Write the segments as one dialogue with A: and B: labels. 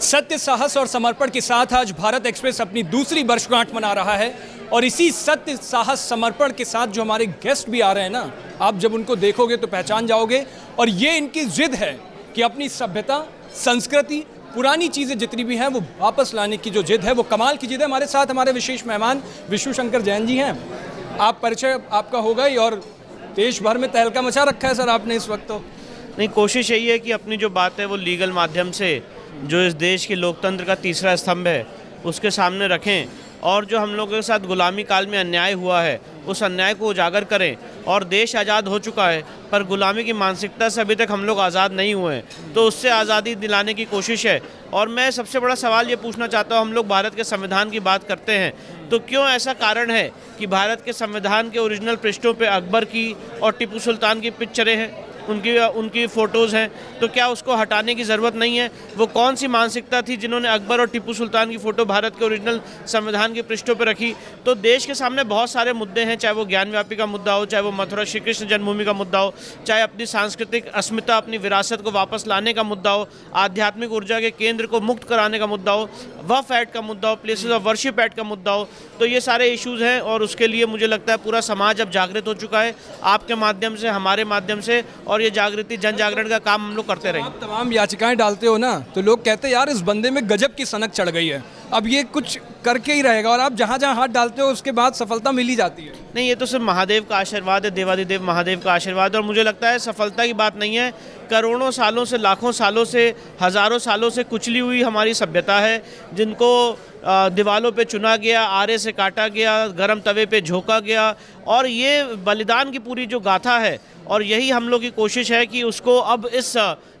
A: सत्य, साहस और समर्पण के साथ आज भारत एक्सप्रेस अपनी दूसरी वर्षगांठ मना रहा है। और इसी सत्य, साहस, समर्पण के साथ जो हमारे गेस्ट भी आ रहे हैं ना, आप जब उनको देखोगे तो पहचान जाओगे। और ये इनकी जिद है कि अपनी सभ्यता, संस्कृति, पुरानी चीज़ें जितनी भी हैं वो वापस लाने की जो जिद है, वो कमाल की जिद है। हमारे साथ हमारे विशेष मेहमान विष्णु शंकर जैन जी हैं। आप परिचय आपका होगा ही, और देश भर में तहलका मचा रखा है सर आपने इस वक्त। तो
B: नहीं, कोशिश यही है कि अपनी जो बात है वो लीगल माध्यम से जो इस देश के लोकतंत्र का तीसरा स्तंभ है उसके सामने रखें, और जो हम लोगों के साथ गुलामी काल में अन्याय हुआ है उस अन्याय को उजागर करें। और देश आज़ाद हो चुका है पर गुलामी की मानसिकता से अभी तक हम लोग आज़ाद नहीं हुए हैं, तो उससे आज़ादी दिलाने की कोशिश है। और मैं सबसे बड़ा सवाल ये पूछना चाहता हूँ, हम लोग भारत के संविधान की बात करते हैं तो क्यों ऐसा कारण है कि भारत के संविधान के ओरिजिनल पृष्ठों पे अकबर की और टीपू सुल्तान की पिक्चरें हैं, उनकी फ़ोटोज़ हैं, तो क्या उसको हटाने की ज़रूरत नहीं है? वो कौन सी मानसिकता थी जिन्होंने अकबर और टीपू सुल्तान की फ़ोटो भारत के ओरिजिनल संविधान के पृष्ठों पर रखी? तो देश के सामने बहुत सारे मुद्दे हैं, चाहे वो ज्ञानव्यापी का मुद्दा हो, चाहे वो मथुरा श्री कृष्ण जन्मभूमि का मुद्दा हो, चाहे अपनी सांस्कृतिक अस्मिता, अपनी विरासत को वापस लाने का मुद्दा हो, आध्यात्मिक ऊर्जा के केंद्र को मुक्त कराने का मुद्दा हो, वक्फ एक्ट का मुद्दा हो, प्लेसेस ऑफ वर्शिप एक्ट का मुद्दा हो। तो ये सारे इश्यूज़ हैं और उसके लिए मुझे लगता है पूरा समाज अब जागृत हो चुका है, आपके माध्यम से, हमारे माध्यम से, और ये जागृति, जन जागरण का काम हम लोग करते रहेंगे।
A: आप तमाम याचिकाएं डालते हो ना, तो लोग कहते हैं यार इस बंदे में गजब की सनक चढ़ गई है, अब ये कुछ करके ही रहेगा। और आप जहाँ जहाँ हाथ डालते हो उसके बाद सफलता मिल ही जाती है।
B: नहीं, ये तो सिर्फ महादेव का आशीर्वाद है, देवादिदेव महादेव का आशीर्वाद है। और मुझे लगता है सफलता की बात नहीं है, करोड़ों सालों से, लाखों सालों से, हज़ारों सालों से कुचली हुई हमारी सभ्यता है, जिनको दीवालों पे चुना गया, आरे से काटा गया, गरम तवे पे झोंका गया, और ये बलिदान की पूरी जो गाथा है, और यही हम लोग की कोशिश है कि उसको अब इस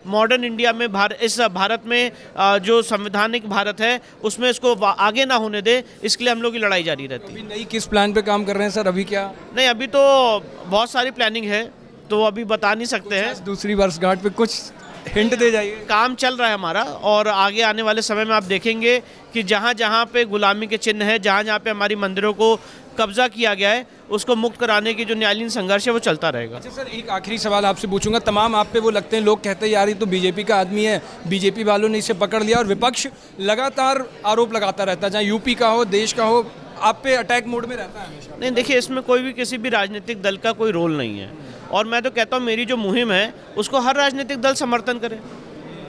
B: मॉडर्न इंडिया में, इस भारत में जो संवैधानिक भारत है उसमें इसको आगे ना होने दे, इसके लिए हम लोग की लड़ाई जारी रहती है।
A: अभी नई किस प्लान पे काम कर रहे हैं सर? अभी क्या
B: नहीं, अभी तो बहुत सारी प्लानिंग है, तो अभी बता नहीं सकते हैं।
A: दूसरी वर्षगांठ पे कुछ हिंट दे जाइए।
B: काम चल रहा है हमारा, और आगे आने वाले समय में आप देखेंगे कि जहाँ जहाँ पे गुलामी के चिन्ह है, जहाँ जहाँ पे हमारी मंदिरों को कब्जा किया गया है, उसको मुक्त कराने की जो न्यायालयीन संघर्ष है वो चलता रहेगा।
A: अच्छा सर, एक आखिरी सवाल आपसे पूछूंगा। तमाम आप पे वो लगते हैं, लोग कहते हैं यार ये तो बीजेपी का आदमी है, बीजेपी वालों ने इसे पकड़ लिया, और विपक्ष लगातार आरोप लगाता रहता है, चाहे यूपी का हो, देश का हो, आप पे अटैक मोड में रहता है हमेशा।
B: नहीं, देखिए, इसमें कोई भी किसी भी राजनीतिक दल का कोई रोल नहीं है, और मैं तो कहता हूँ मेरी जो मुहिम है उसको हर राजनीतिक दल समर्थन करे।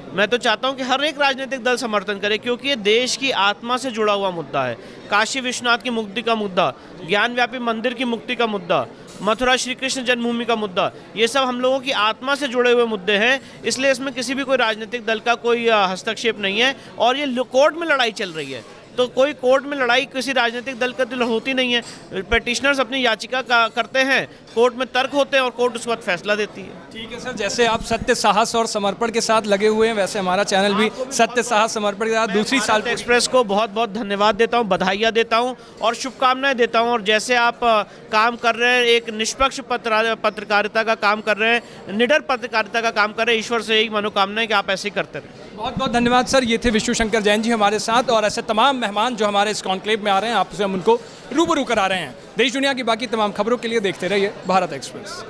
B: मैं तो चाहता हूं कि हर एक राजनीतिक दल समर्थन करे, क्योंकि ये देश की आत्मा से जुड़ा हुआ मुद्दा है। काशी विश्वनाथ की मुक्ति का मुद्दा, ज्ञानव्यापी मंदिर की मुक्ति का मुद्दा, मथुरा श्री कृष्ण जन्मभूमि का मुद्दा, ये सब हम लोगों की आत्मा से जुड़े हुए मुद्दे हैं। इसलिए इसमें किसी भी कोई राजनीतिक दल का कोई हस्तक्षेप नहीं है। और ये कोर्ट में लड़ाई चल रही है, तो कोई कोर्ट में लड़ाई किसी राजनीतिक दल का दिल होती नहीं है। पिटिशनर्स अपनी याचिका करते हैं, कोर्ट में तर्क होते हैं, और कोर्ट उस वक्त फैसला देती है।
A: ठीक है सर, जैसे आप सत्य, साहस और समर्पण के साथ लगे हुए हैं, वैसे हमारा चैनल भी सत्य, साहस, समर्पण के साथ दूसरी साल
B: एक्सप्रेस को बहुत बहुत धन्यवाद देता हूं, बधाइयाँ देता हूं और शुभकामनाएं देता हूं। और जैसे आप काम कर रहे हैं, एक निष्पक्ष पत्रकारिता का काम कर रहे हैं, निडर पत्रकारिता का काम कर रहे हैं, ईश्वर से यही मनोकामना है कि आप ऐसे ही करते रहें।
A: बहुत बहुत धन्यवाद सर। ये थे विष्णु शंकर जैन जी हमारे साथ, और ऐसे तमाम मेहमान जो हमारे इस कॉन्क्लेव में आ रहे हैं, आपसे हम उनको रूबरू करा रहे हैं। देश दुनिया की बाकी तमाम खबरों के लिए देखते रहिए भारत एक्सप्रेस।